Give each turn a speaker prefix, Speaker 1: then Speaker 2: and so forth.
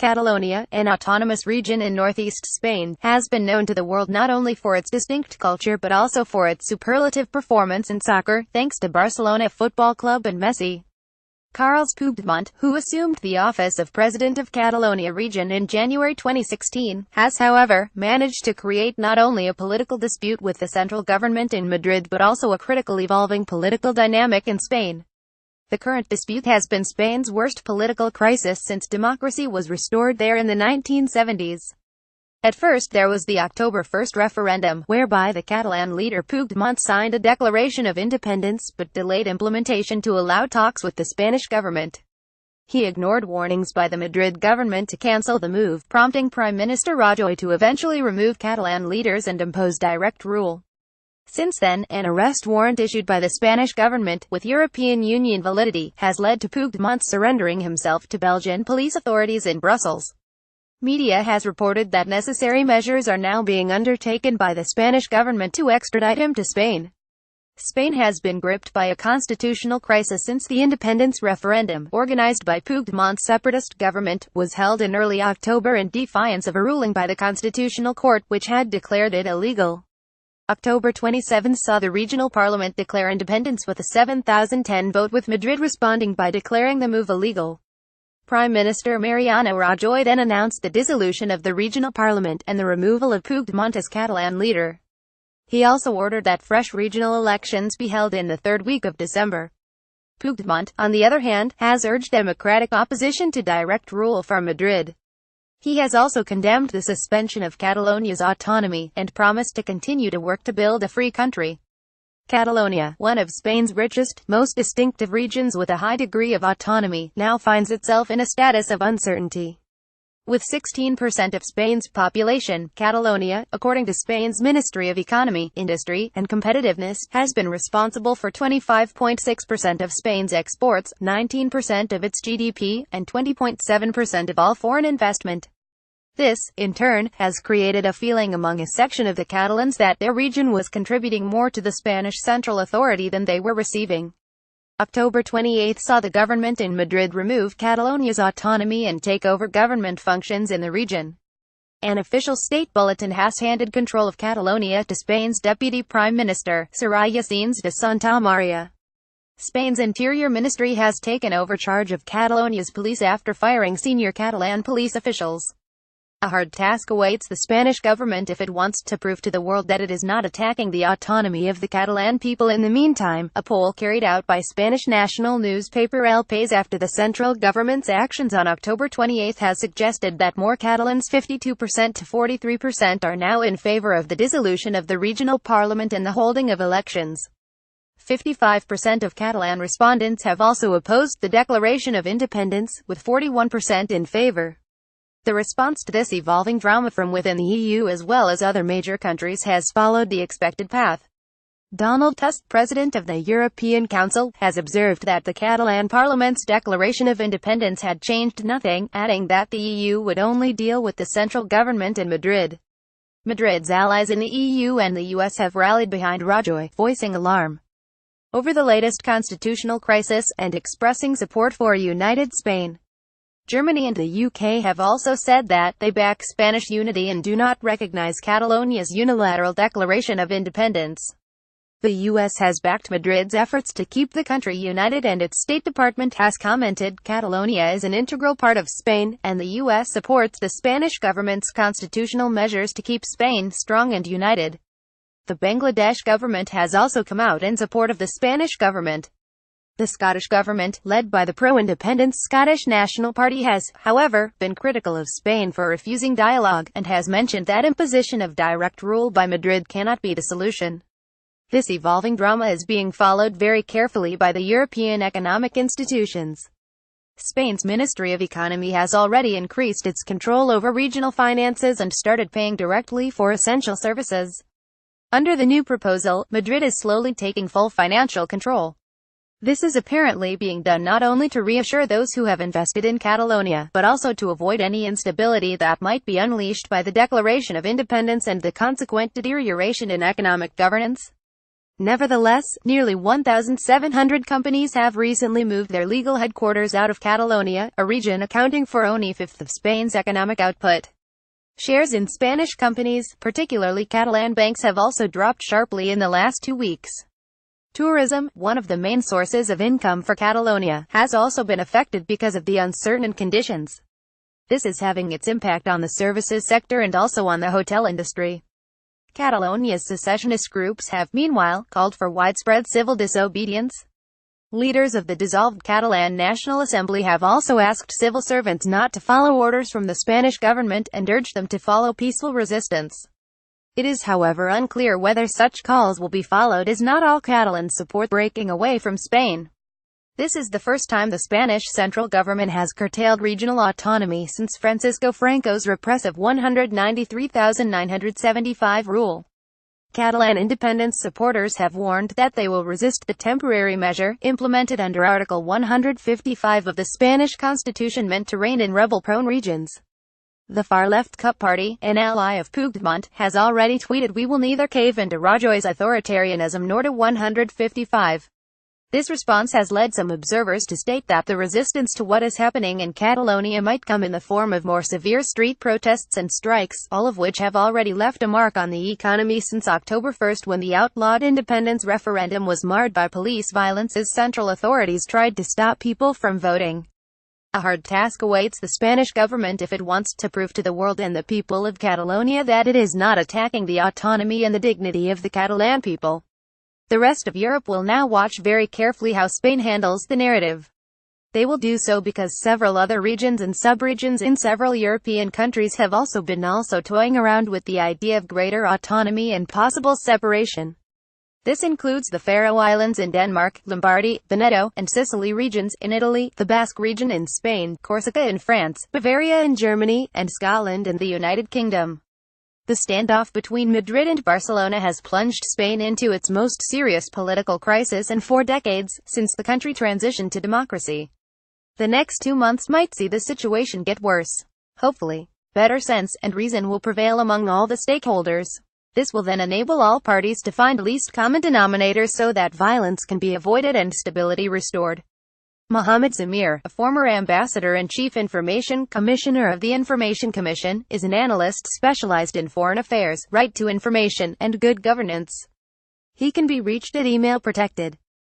Speaker 1: Catalonia, an autonomous region in northeast Spain, has been known to the world not only for its distinct culture but also for its superlative performance in soccer, thanks to Barcelona Football Club and Messi. Carles Puigdemont, who assumed the office of President of Catalonia region in January 2016, has however, managed to create not only a political dispute with the central government in Madrid but also a critical evolving political dynamic in Spain. The current dispute has been Spain's worst political crisis since democracy was restored there in the 1970s. At first there was the October 1 referendum, whereby the Catalan leader Puigdemont signed a declaration of independence, but delayed implementation to allow talks with the Spanish government. He ignored warnings by the Madrid government to cancel the move, prompting Prime Minister Rajoy to eventually remove Catalan leaders and impose direct rule. Since then, an arrest warrant issued by the Spanish government, with European Union validity, has led to Puigdemont surrendering himself to Belgian police authorities in Brussels. Media has reported that necessary measures are now being undertaken by the Spanish government to extradite him to Spain. Spain has been gripped by a constitutional crisis since the independence referendum, organized by Puigdemont's separatist government, was held in early October in defiance of a ruling by the Constitutional Court, which had declared it illegal. October 27 saw the regional parliament declare independence with a 7,010 vote, with Madrid responding by declaring the move illegal. Prime Minister Mariano Rajoy then announced the dissolution of the regional parliament, and the removal of Puigdemont as Catalan leader. He also ordered that fresh regional elections be held in the third week of December. Puigdemont, on the other hand, has urged democratic opposition to direct rule from Madrid. He has also condemned the suspension of Catalonia's autonomy, and promised to continue to work to build a free country. Catalonia, one of Spain's richest, most distinctive regions with a high degree of autonomy, now finds itself in a status of uncertainty. With 16% of Spain's population, Catalonia, according to Spain's Ministry of Economy, Industry, and Competitiveness, has been responsible for 25.6% of Spain's exports, 19% of its GDP, and 20.7% of all foreign investment. This, in turn, has created a feeling among a section of the Catalans that their region was contributing more to the Spanish central authority than they were receiving. October 28 saw the government in Madrid remove Catalonia's autonomy and take over government functions in the region. An official state bulletin has handed control of Catalonia to Spain's Deputy Prime Minister, Soraya Saenz de Santamaria. Spain's Interior Ministry has taken over charge of Catalonia's police after firing senior Catalan police officials. A hard task awaits the Spanish government if it wants to prove to the world that it is not attacking the autonomy of the Catalan people. In the meantime, a poll carried out by Spanish national newspaper El Pais after the central government's actions on October 28 has suggested that more Catalans, 52% to 43%, are now in favor of the dissolution of the regional parliament and the holding of elections. 55% of Catalan respondents have also opposed the declaration of independence, with 41% in favor. The response to this evolving drama from within the EU as well as other major countries has followed the expected path. Donald Tusk, President of the European Council, has observed that the Catalan Parliament's declaration of independence had changed nothing, adding that the EU would only deal with the central government in Madrid. Madrid's allies in the EU and the US have rallied behind Rajoy, voicing alarm over the latest constitutional crisis, and expressing support for a united Spain. Germany and the UK have also said that they back Spanish unity and do not recognize Catalonia's unilateral declaration of independence. The US has backed Madrid's efforts to keep the country united, and its State Department has commented Catalonia is an integral part of Spain, and the US supports the Spanish government's constitutional measures to keep Spain strong and united. The Bangladesh government has also come out in support of the Spanish government. The Scottish government, led by the pro-independence Scottish National Party, has, however, been critical of Spain for refusing dialogue, and has mentioned that imposition of direct rule by Madrid cannot be the solution. This evolving drama is being followed very carefully by the European economic institutions. Spain's Ministry of Economy has already increased its control over regional finances and started paying directly for essential services. Under the new proposal, Madrid is slowly taking full financial control. This is apparently being done not only to reassure those who have invested in Catalonia, but also to avoid any instability that might be unleashed by the declaration of independence and the consequent deterioration in economic governance. Nevertheless, nearly 1,700 companies have recently moved their legal headquarters out of Catalonia, a region accounting for only a fifth of Spain's economic output. Shares in Spanish companies, particularly Catalan banks, have also dropped sharply in the last 2 weeks. Tourism, one of the main sources of income for Catalonia, has also been affected because of the uncertain conditions. This is having its impact on the services sector and also on the hotel industry. Catalonia's secessionist groups have, meanwhile, called for widespread civil disobedience. Leaders of the dissolved Catalan National Assembly have also asked civil servants not to follow orders from the Spanish government and urged them to follow peaceful resistance. It is, however, unclear whether such calls will be followed, as not all Catalans support breaking away from Spain. This is the first time the Spanish central government has curtailed regional autonomy since Francisco Franco's repressive 193,975 rule. Catalan independence supporters have warned that they will resist the temporary measure, implemented under Article 155 of the Spanish Constitution, meant to rein in rebel-prone regions. The far-left CUP party, an ally of Puigdemont, has already tweeted, "We will neither cave into Rajoy's authoritarianism nor to 155. This response has led some observers to state that the resistance to what is happening in Catalonia might come in the form of more severe street protests and strikes, all of which have already left a mark on the economy since October 1, when the outlawed independence referendum was marred by police violence as central authorities tried to stop people from voting. A hard task awaits the Spanish government if it wants to prove to the world and the people of Catalonia that it is not attacking the autonomy and the dignity of the Catalan people. The rest of Europe will now watch very carefully how Spain handles the narrative. They will do so because several other regions and subregions in several European countries have also been toying around with the idea of greater autonomy and possible separation. This includes the Faroe Islands in Denmark, Lombardy, Veneto, and Sicily regions in Italy, the Basque region in Spain, Corsica in France, Bavaria in Germany, and Scotland in the United Kingdom. The standoff between Madrid and Barcelona has plunged Spain into its most serious political crisis in 4 decades, since the country transitioned to democracy. The next 2 months might see the situation get worse. Hopefully, better sense and reason will prevail among all the stakeholders. This will then enable all parties to find least common denominators so that violence can be avoided and stability restored. Mohammed Zamir, a former ambassador and chief information commissioner of the Information Commission, is an analyst specialized in foreign affairs, right to information, and good governance. He can be reached at email protected.